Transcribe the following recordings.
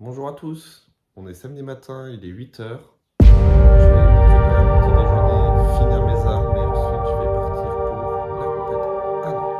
Bonjour à tous, on est samedi matin, il est 8 h. Je vais préparer mon petit déjeuner, finir mes armes et ensuite je vais partir pour la compète à Nantes.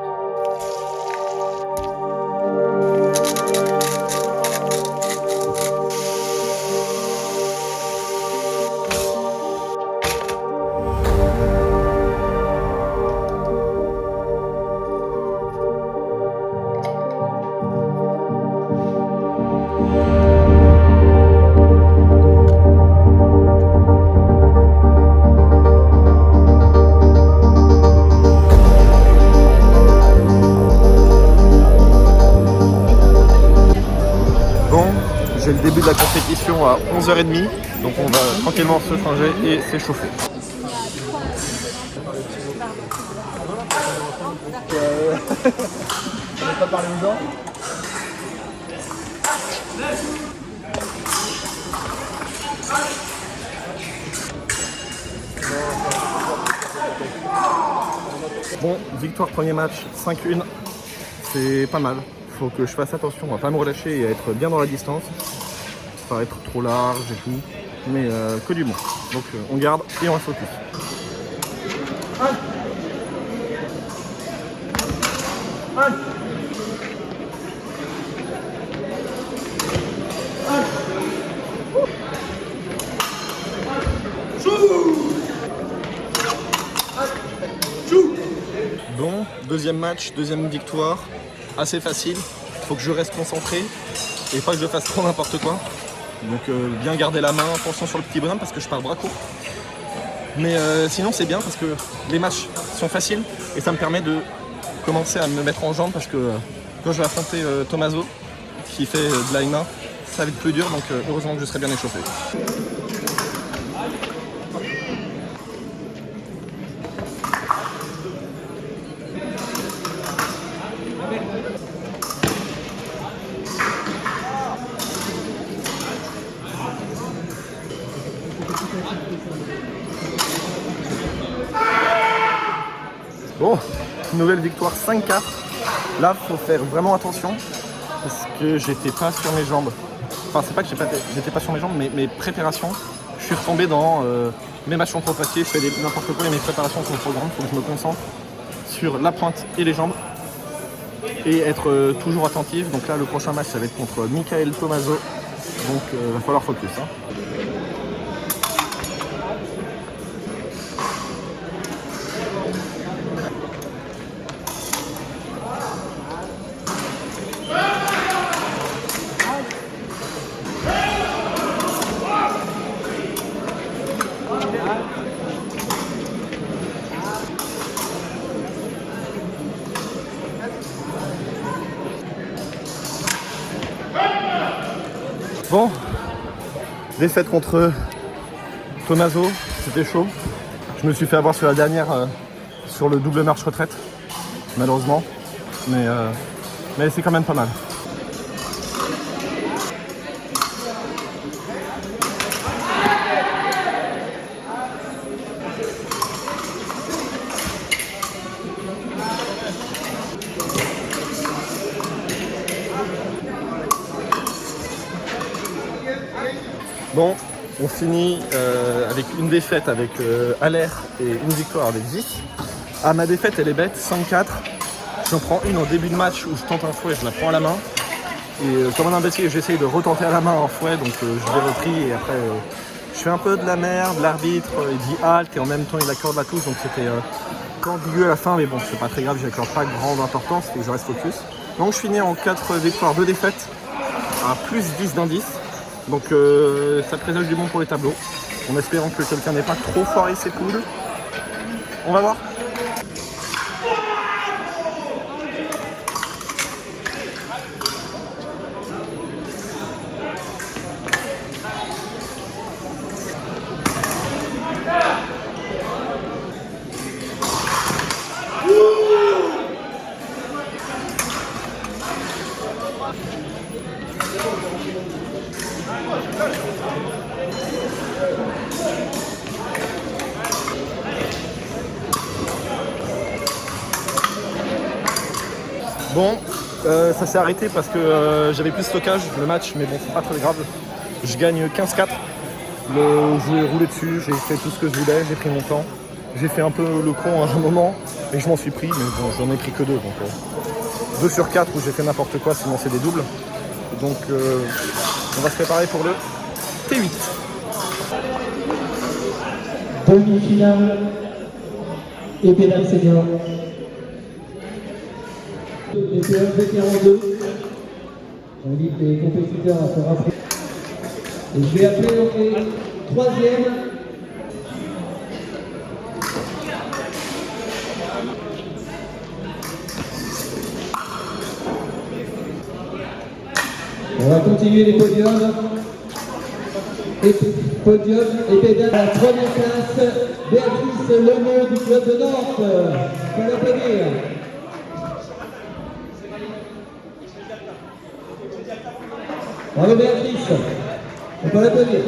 Bon, j'ai le début de la compétition à 11 h 30, donc on va tranquillement se changer et s'échauffer. On n'a pas parlé aux gens. Bon, victoire premier match, 5-1, c'est pas mal. Faut que je fasse attention à pas me relâcher et à être bien dans la distance. Pas être trop large et tout, mais que du bon. Donc on garde et on reste focus. Bon, deuxième match, deuxième victoire, assez facile. Faut que je reste concentré et pas que je fasse trop n'importe quoi. Donc bien garder la main, attention sur le petit bonhomme parce que je pars bras court. Mais sinon c'est bien parce que les matchs sont faciles et ça me permet de commencer à me mettre en jambes parce que quand je vais affronter Tommaso qui fait de la MMA, ça va être plus dur, donc heureusement que je serai bien échauffé. Bon, nouvelle victoire 5-4. Là, faut faire vraiment attention parce que j'étais pas sur mes jambes. Enfin, c'est pas que j'étais pas sur mes jambes, mais mes préparations, je suis retombé dans mes matchs sont trop faciles, je fais n'importe quoi et mes préparations sont trop grandes. Faut que je me concentre sur la pointe et les jambes et être toujours attentif. Donc là, le prochain match, ça va être contre Michael Tommaso. Donc, va falloir focus. Bon, défaite contre Tommaso, c'était chaud. Je me suis fait avoir sur la dernière, sur le double marche retraite, malheureusement. Mais c'est quand même pas mal. Bon, on finit avec une défaite avec Allaire et une victoire avec Zik. Ah, ma défaite, elle est bête, 5-4. J'en prends une en début de match où je tente un fouet, je la prends à la main. Et comme un imbécile, j'essaye de retenter à la main un fouet, donc je l'ai repris et après je fais un peu de la merde. L'arbitre il dit halt et en même temps il accorde la touche, donc c'était ambigu à la fin, mais bon, c'est pas très grave, j'accorde pas grande importance, et je reste focus. Donc je finis en 4 victoires, 2 défaites, à plus 10 d'indice. Donc ça présage du bon pour les tableaux, en espérant que quelqu'un n'ait pas trop foiré ses poules. On va voir. Bon, Ça s'est arrêté parce que j'avais plus de stockage le match, mais bon, c'est pas très grave. Je gagne 15-4. Je vais rouler dessus, j'ai fait tout ce que je voulais, j'ai pris mon temps. J'ai fait un peu le con à un moment, et je m'en suis pris, mais bon, j'en ai pris que 2. Donc 2 sur 4 où j'ai fait n'importe quoi, sinon c'est des doubles. Donc on va se préparer pour le T8. Demi-finale et pénal senior. Les PF vétérans 2. J'invite les compétiteurs à se rapprocher. Et je vais appeler donc les troisièmes. On va continuer les podiums. Podium et pédale à la première classe, Béatrice Lemont du club de Nantes. On va l'applaudir. Bravo Béatrice, on peut l'applaudir.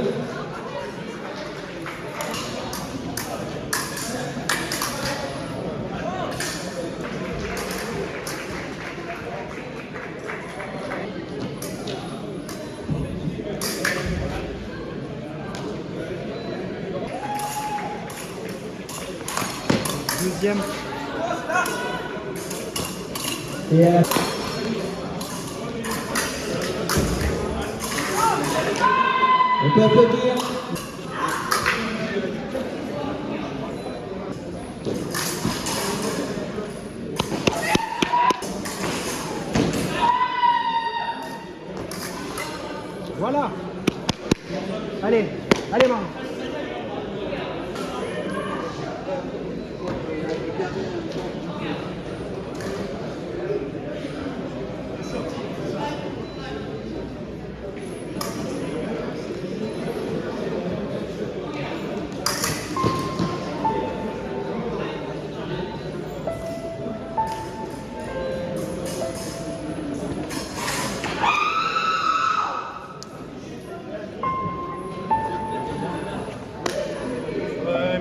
Deuxième. Et on peut applaudir. Voilà. Allez, allez maman.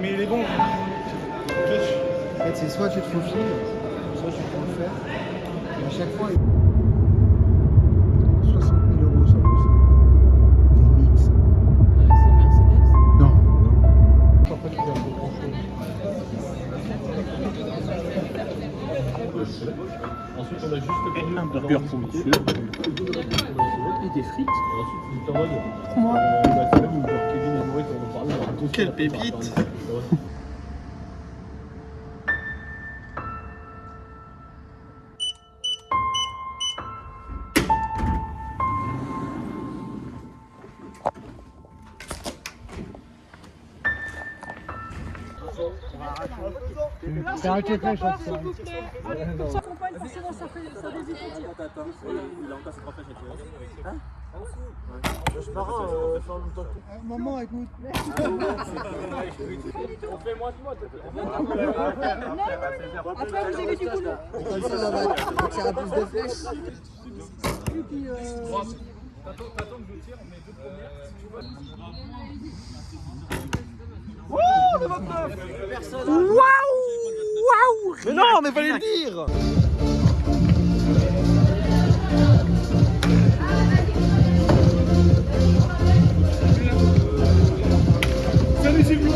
Mais il est bon. En fait, c'est soit tu te faufiles, soit tu peux le faire. Et à chaque fois, 60 000 € ça vaut ça. Limite. C'est Mercedes. Non, non. Je crois pas qu'il y a un peu grand-chose. Ensuite, on a juste un burger pour monsieur. Et des frites. Et ensuite, il t'envoie Pour moi. c'est même où Kevin et Maurice en ont parlé. Quelle pépite! C'est un check chaque fois. Sa compagne, forcément, ça fait des petits. Il a encore ses 3 flèches à tirer. Hein? Maman, écoute. On fait moins de moi, Après, vous avez du boulot. Comme ça, on va tirer plus de flèches. Et puis, T'attends que je tire, on met 2 premières. Si tu vois. waouh! Mais non, mais fallait le dire! Salut, c'est vous!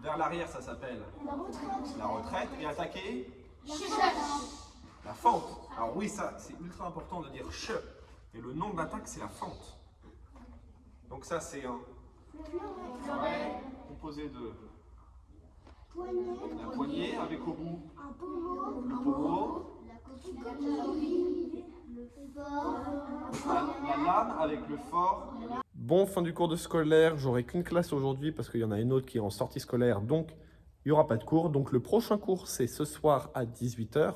Vers l'arrière, ça s'appelle la retraite. Et attaquer la fente. Alors oui, ça, c'est ultra important de dire che. Et le nom de l'attaque, c'est la fente. Donc ça, c'est un composé de la poignée avec au bout le pommeau, la lame avec le fort. Bon, fin du cours de scolaire, j'aurai qu'une classe aujourd'hui parce qu'il y en a une autre qui est en sortie scolaire, donc il n'y aura pas de cours. Donc le prochain cours, c'est ce soir à 18 h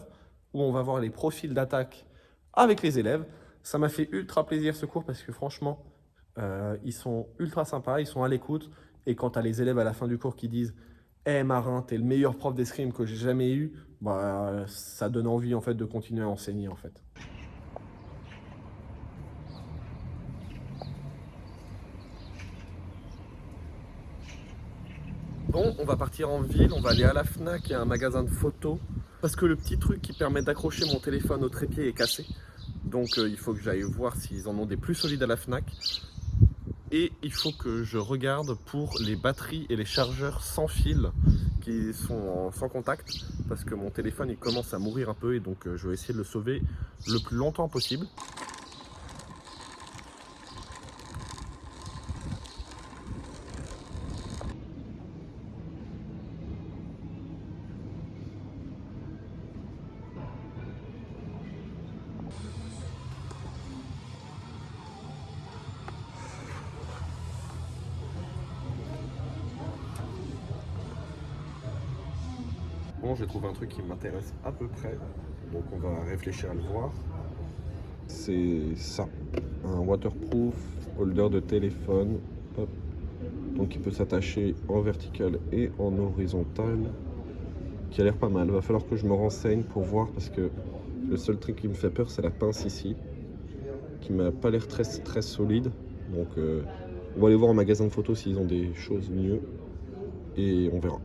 où on va voir les profils d'attaque avec les élèves. Ça m'a fait ultra plaisir ce cours parce que franchement, ils sont ultra sympas, ils sont à l'écoute. Et quand tu as les élèves à la fin du cours qui disent « Hey Marin, t'es le meilleur prof d'escrime que j'ai jamais eu », bah, ça donne envie en fait de continuer à enseigner en fait. Bon, on va partir en ville, on va aller à la Fnac, il y a un magasin de photos. Parce que le petit truc qui permet d'accrocher mon téléphone au trépied est cassé. Donc il faut que j'aille voir s'ils en ont des plus solides à la Fnac. Et il faut que je regarde pour les batteries et les chargeurs sans fil qui sont sans contact. Parce que mon téléphone il commence à mourir un peu et donc je vais essayer de le sauver le plus longtemps possible. Bon, j'ai trouvé un truc qui m'intéresse à peu près, donc on va réfléchir à le voir. C'est ça, un waterproof holder de téléphone. Hop. Donc il peut s'attacher en vertical et en horizontal, qui a l'air pas mal. Va falloir que je me renseigne pour voir parce que le seul truc qui me fait peur c'est la pince ici, qui m'a pas l'air très solide. Donc on va aller voir en magasin de photos s'ils ont des choses mieux et on verra.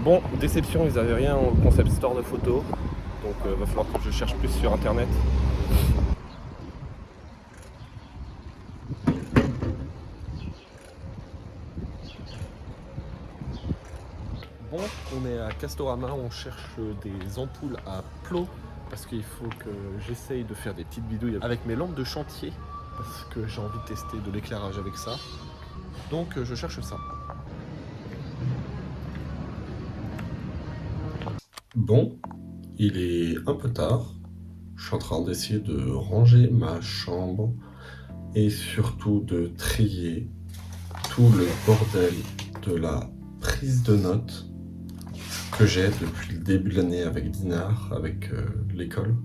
Bon, déception, ils n'avaient rien au concept store de photos, donc va falloir que je cherche plus sur internet. Bon, on est à Castorama, on cherche des ampoules à plot parce qu'il faut que j'essaye de faire des petites bidouilles avec mes lampes de chantier parce que j'ai envie de tester de l'éclairage avec ça. Donc je cherche ça. Bon, il est un peu tard. Je suis en train d'essayer de ranger ma chambre et surtout de trier tout le bordel de la prise de notes que j'ai depuis le début de l'année avec Dinar, avec l'école.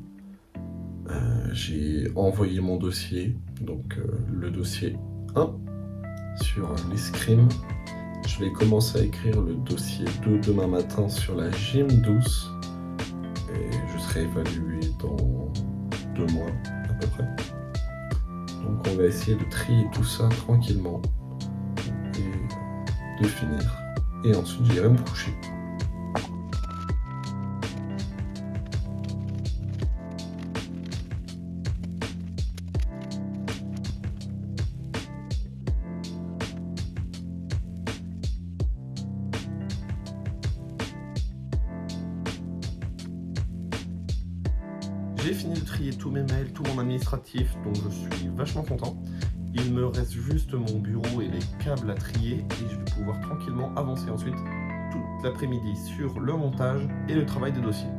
J'ai envoyé mon dossier, donc le dossier 1 sur l'escrime. Je vais commencer à écrire le dossier 2 demain matin sur la gym douce et je serai évalué dans 2 mois à peu près. Donc on va essayer de trier tout ça tranquillement et de finir. Et ensuite j'irai me coucher. J'ai fini de trier tous mes mails, tout mon administratif, donc je suis vachement content. Il me reste juste mon bureau et les câbles à trier et je vais pouvoir tranquillement avancer ensuite toute l'après-midi sur le montage et le travail des dossiers.